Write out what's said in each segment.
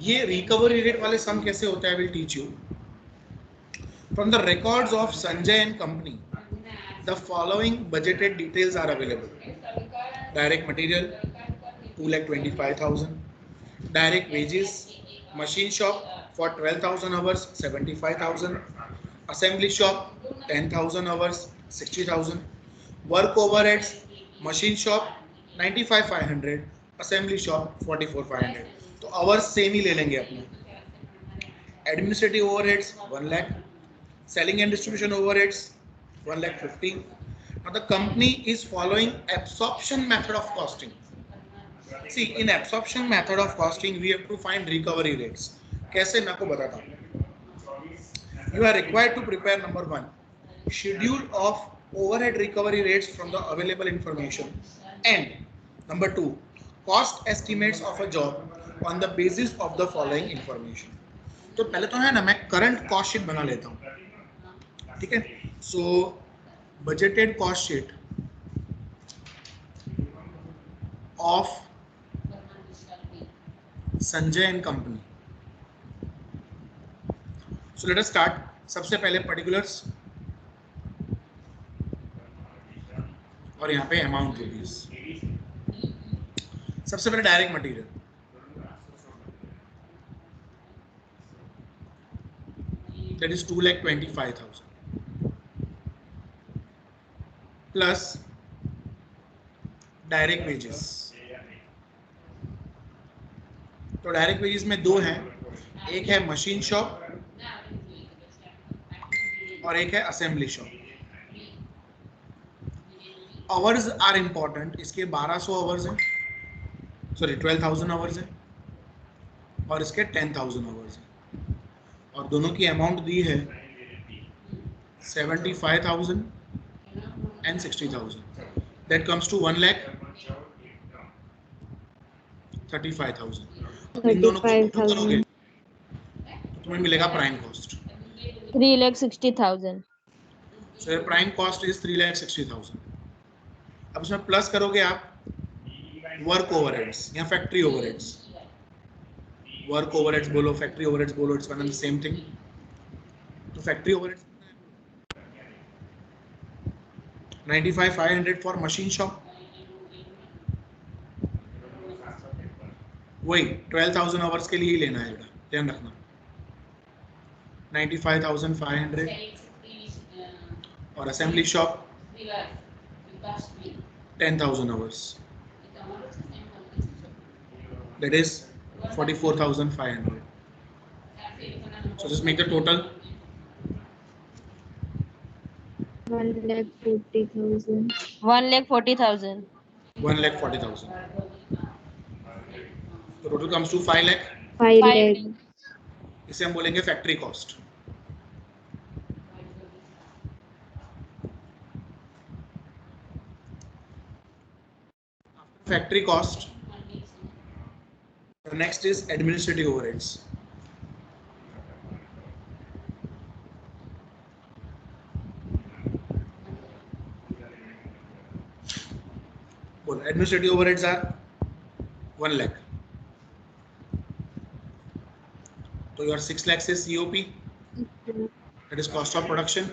ये recovery rate वाले सम कैसे होता है, will teach you. From the records of Sanjay and company, the following budgeted details are available. Direct material 2,25,000. Direct wages, machine shop for 12,000 hours 75,000. Assembly shop 10,000 hours 60,000. Work overheads, machine shop 95,500. Assembly shop 44,500. तो hours same ही ले लेंगे अपने. Administrative overheads 1 lakh. Selling and distribution overheads 1,50,000. Now the company is following absorption method of costing. See, in absorption method of costing we have to find recovery rates. कैसे मैं आपको बताता हूँ. You are required to prepare number 1 schedule of overhead recovery rates from the available information, and number 2 cost estimates of a job on the basis of the following information. तो पहले तो है ना, मैं करंट कॉस्ट शीट बना लेता हूँ. ठीक है. So budgeted cost sheet of Sanjay and company. So let us start. सबसे पहले पर्टिकुलर्स और यहाँ पे अमाउंट रुपीज. सबसे पहले direct material. That is 2,25,000 plus direct wages. तो डायरेक्ट वेजेस में दो हैं, एक है मशीन शॉप और एक है assembly shop. Hours are important. इसके 1200 आवर्स हैं, सॉरी 12,000 आवर्स हैं और इसके 10,000 आवर्स हैं. और दोनों की अमाउंट दी है 75,000 and 60,000. That comes to 1,35,000. इन दोनों को टोटल करोगे तो तुम्हें मिलेगा prime cost 3,60,000. So your prime cost is 3,60,000. अब इसमें प्लस करोगे आप वर्क ओवरहेड्स या फैक्ट्री ओवरहेड्स. वर्क ओवरहेड्स बोलो, फैक्ट्री ओवरहेड्स बोलो, it's one and same thing. तो factory overheads 95,500 for machine shop. वही 12,000 आवर्स के लिए ही लेना है, बेटा ध्यान रखना. 95,500 और assembly shop 10,000 hours. That is 44,500. So just make the total 1,40,000. 1,40,000. 1,40,000. The total comes to 5 lakh. 5 lakh. इसे हम बोलेंगे factory cost. Factory cost. The next is administrative overheads. Well, administrative overheads are 1 lakh. So your 6 lakhs is COP. That is cost of production.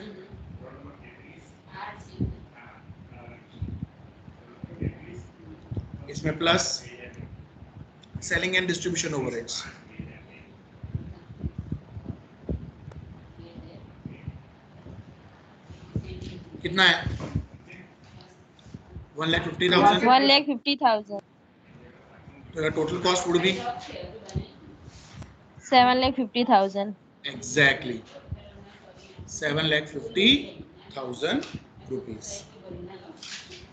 इसमें plus selling and distribution overheads. कितना है? 1,50,000. 1,50,000. तो total cost would be 7,50,000. Exactly 7,50,000 rupees.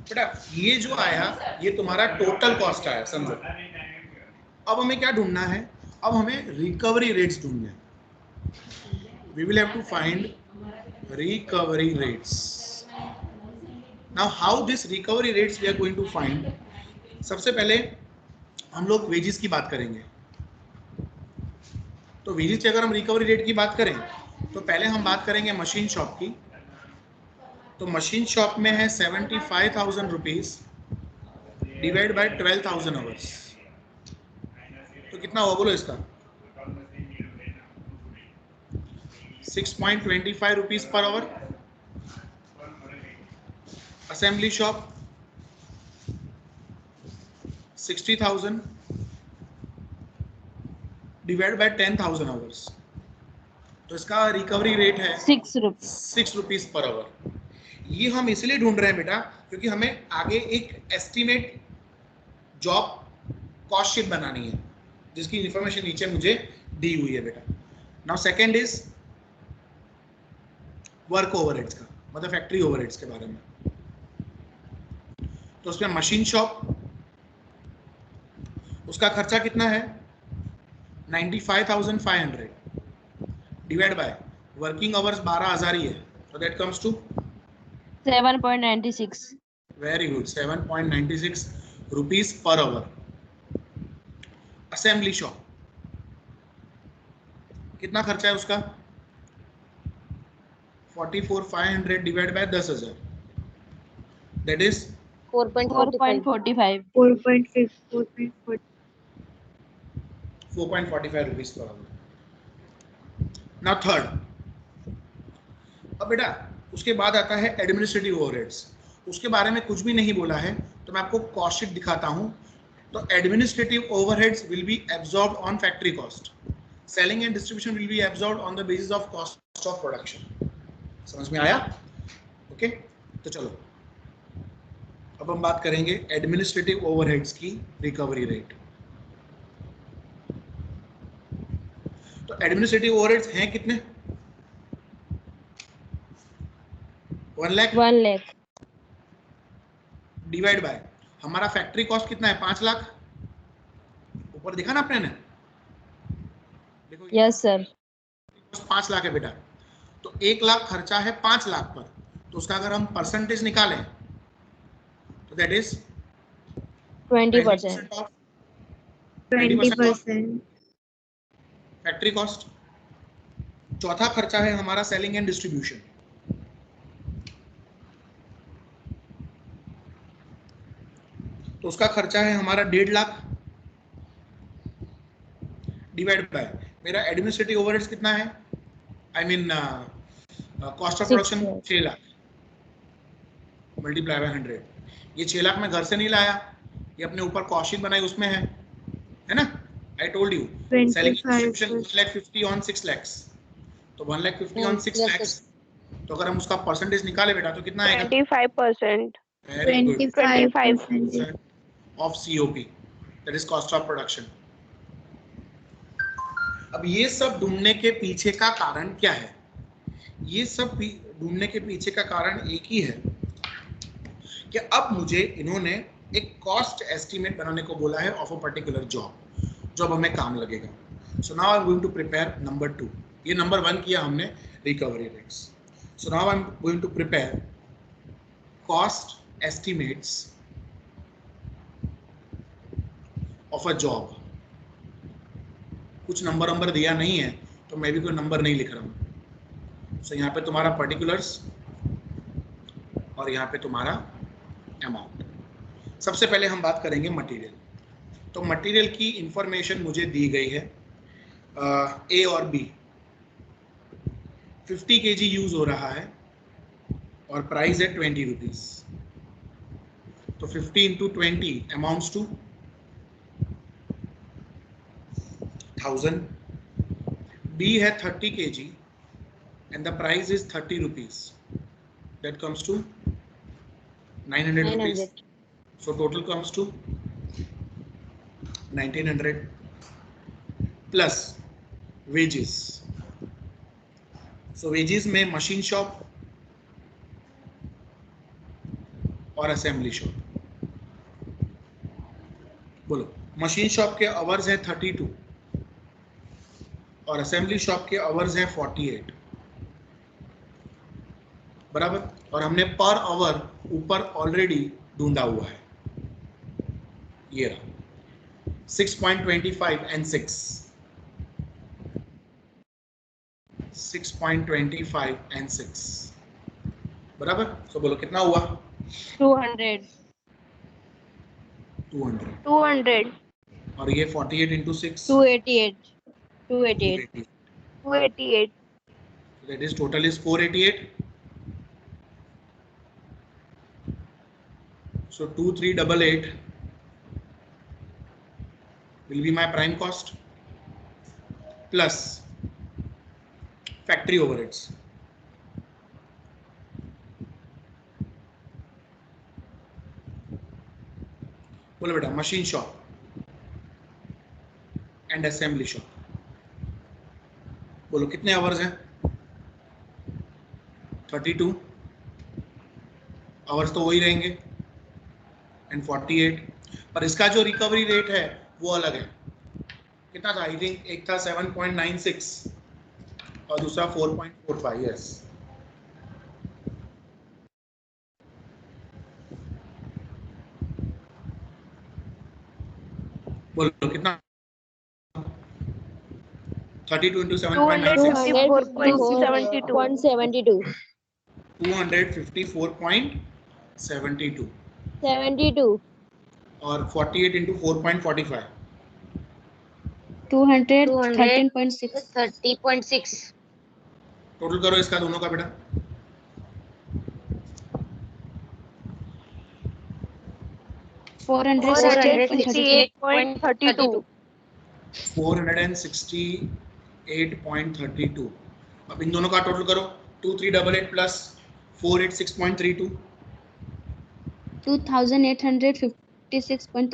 बेटा ये जो आया ये तुम्हारा टोटल कॉस्ट आया, समझो. अब हमें क्या ढूंढना है? अब हमें रिकवरी रेट्स ढूंढने हैं. We will have to find recovery rates. Now how this recovery rates we are going to find. सबसे पहले हम लोग वेजेस की बात करेंगे. तो वेजेस की अगर हम रिकवरी रेट की बात करें तो पहले हम बात करेंगे मशीन शॉप की. तो मशीन शॉप में है 75,000 रुपीज डिवाइड बाय 12,000 आवर्स. तो कितना हुआ बोलो इसका 6.25 rupees per hour. Assembly shop 60,000 divide by 10,000 hours, तो इसका रिकवरी रेट है 6 rupees. 6 rupees per our. ये हम इसलिए ढूंढ रहे हैं बेटा क्योंकि हमें आगे एक एस्टिमेट जॉब कॉस्ट शीट बनानी है जिसकी इंफॉर्मेशन नीचे मुझे दी हुई है बेटा। Now second is work overheads का, मतलब फैक्ट्री ओवरहेड्स के बारे में। तो उसमें मशीन शॉप, उसका खर्चा कितना है 95,500 डिवाइड बाय वर्किंग आवर्स 12,000 ही है, तो that comes to 7.96. Very good 7.96 rupees per hour. Assembly shop कितना खर्चा है उसका 44,500 divide by 10,000, that is 4.45. 4.45 rupees per hour. Now third, अब बेटा उसके बाद आता है एडमिनिस्ट्रेटिव ओवरहेड्स। उसके बारे में कुछ भी नहीं बोला है, तो मैं आपको कॉस्ट शीट दिखाता हूं। तो administrative overheads will be absorbed on factory cost, selling and distribution will be absorbed on the basis of cost of production. समझ में आया? ओके, तो चलो अब हम बात करेंगे एडमिनिस्ट्रेटिव ओवरहेड्स की रिकवरी रेट। तो एडमिनिस्ट्रेटिव ओवरहेड्स हैं कितने 1 लाख 1 lakh. डिवाइड बाय हमारा फैक्ट्री कॉस्ट कितना है 5 लाख। ऊपर देखा ना आपने ने? देखो Yes sir. 5 लाख है बेटा, तो 1 लाख खर्चा है 5 लाख पर, तो उसका अगर हम परसेंटेज निकालें तो that is 20%. Of 20%. Factory cost. चौथा खर्चा है हमारा सेलिंग एंड डिस्ट्रीब्यूशन, तो उसका खर्चा है हमारा 1.5 लाख डिवाइड बाय मेरा एडमिनिस्ट्रेटिव ओवरहेड्स कितना है, I mean cost of production 6 lakh multiply by 100। ये 6 लाख मैं घर से नहीं लाया, ये अपने ऊपर कॉस्ट शीट बनाई उसमें है ना। I told you selling distribution 1,50,000 on 6 lakhs, तो 1,50,000 ऑन 6 lakhs, तो अगर हम उसका परसेंटेज निकाले बेटा तो कितना आएगा 25%. Very good 25%. Of COP, that is cost of production. अब ये सब ढूंढने के पीछे का कारण क्या है? ये सब ढूंढने के पीछे का कारण एक ही है कि अब मुझे इन्होंने एक कॉस्ट एस्टीमेट बनाने को बोला है of a particular job, job हमें काम लगेगा। So now I am going to prepare number 2। ये नंबर 1 किया हमने recovery rates. So now I am going to prepare cost estimates of a job. कुछ नंबर दिया नहीं है तो मैं भी कोई नंबर नहीं लिख रहा हूँ। सो यहाँ पे तुम्हारा पर्टिकुलर्स और यहाँ पे तुम्हारा अमाउंट। सबसे पहले हम बात करेंगे मटेरियल। तो मटेरियल की इंफॉर्मेशन मुझे दी गई है A और B। 50 kg यूज हो रहा है और प्राइस है 20 रुपीज, तो 50 इंटू 20 अमाउंट्स टू 1000। B है 30 kg and the price is 30 rupees, that comes to 900 rupees, so total comes to 1900 plus wages। so wages में मशीन शॉप और असेंबली शॉप। बोलो मशीन शॉप के आवर्स है 32 और assembly shop के hours है 48 बराबर, और हमने पर आवर ऊपर ऑलरेडी ढूंढा हुआ है, ये रहा 6.25 एंड 6.25 एंड 6 बराबर। सो बोलो कितना हुआ 200. 200। 200. और ये 48 into 6 288. 288. 288. that is total is 488. So 2388 will be my prime cost plus factory overheads. बोलो बेटा machine shop and assembly shop, बोलो कितने आवर्स हैं? 32 आवर्स तो वही रहेंगे एंड 48, पर इसका जो रिकवरी रेट है वो अलग है। कितना था? आई थिंक एक था 7.96 और दूसरा 4.45। यस, बोलो कितना? 32 into 7.96 254.72. 254.72 72. और 48 into 4.45 213.6. 30.6. टोटल करो इसका दोनों का बेटा। 468.32. 468.32। अब इन दोनों का टोटल करो। 2388 प्लस 486.32 2856.32.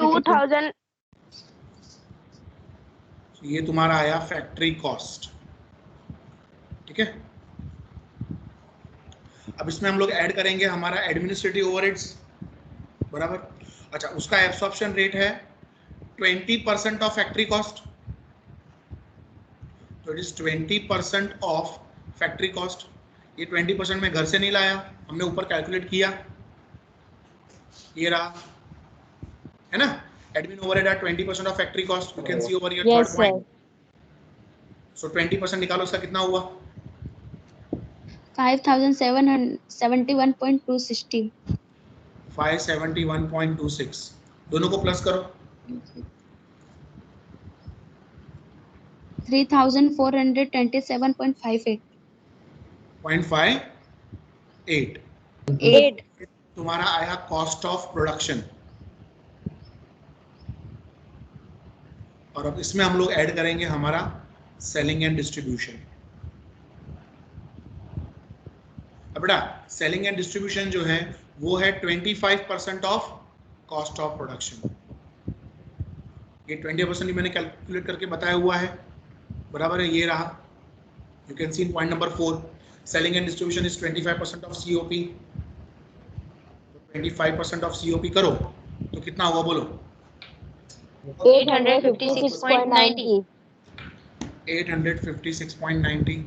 2000. ये तुम्हारा आया फैक्ट्री कॉस्ट। ठीक है, अब इसमें हम लोग ऐड करेंगे हमारा एडमिनिस्ट्रेटिव ओवरहेड्स, बराबर। अच्छा, उसका एब्सॉर्प्शन रेट है 20% ऑफ फैक्ट्री कॉस्ट, तो it is 20% of factory cost. ये 20% में घर से नहीं लाया, हमने ऊपर कैलकुलेट किया, ये रहा, है ना। Admin overhead at 20% of factory cost, you can see over your third point. So 20% निकालो, इसका कितना हुआ? 5771.260. 571.26। दोनों को प्लस करो। 3427.58. 0.58 8. तुम्हारा आया कॉस्ट ऑफ प्रोडक्शन। और अब इसमें हम लोग ऐड करेंगे हमारा सेलिंग एंड डिस्ट्रीब्यूशन। अब बेटा सेलिंग एंड डिस्ट्रीब्यूशन जो है वो है 25% ऑफ कॉस्ट ऑफ प्रोडक्शन। ये 20% मैंने कैलकुलेट करके बताया हुआ है, बराबर है, ये रहा। You can C in point number 4, selling and distribution is 25% of COP. 25% of COP करो तो कितना हुआ बोलो? 856.90. 856.90।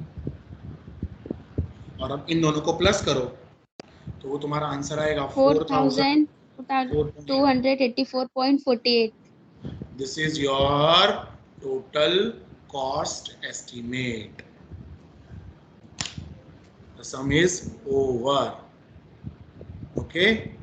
और अब इन दोनों को प्लस करो तो वो तुम्हारा आंसर आएगा 4284.48. This is your total cost estimate. The sum is over. Okay.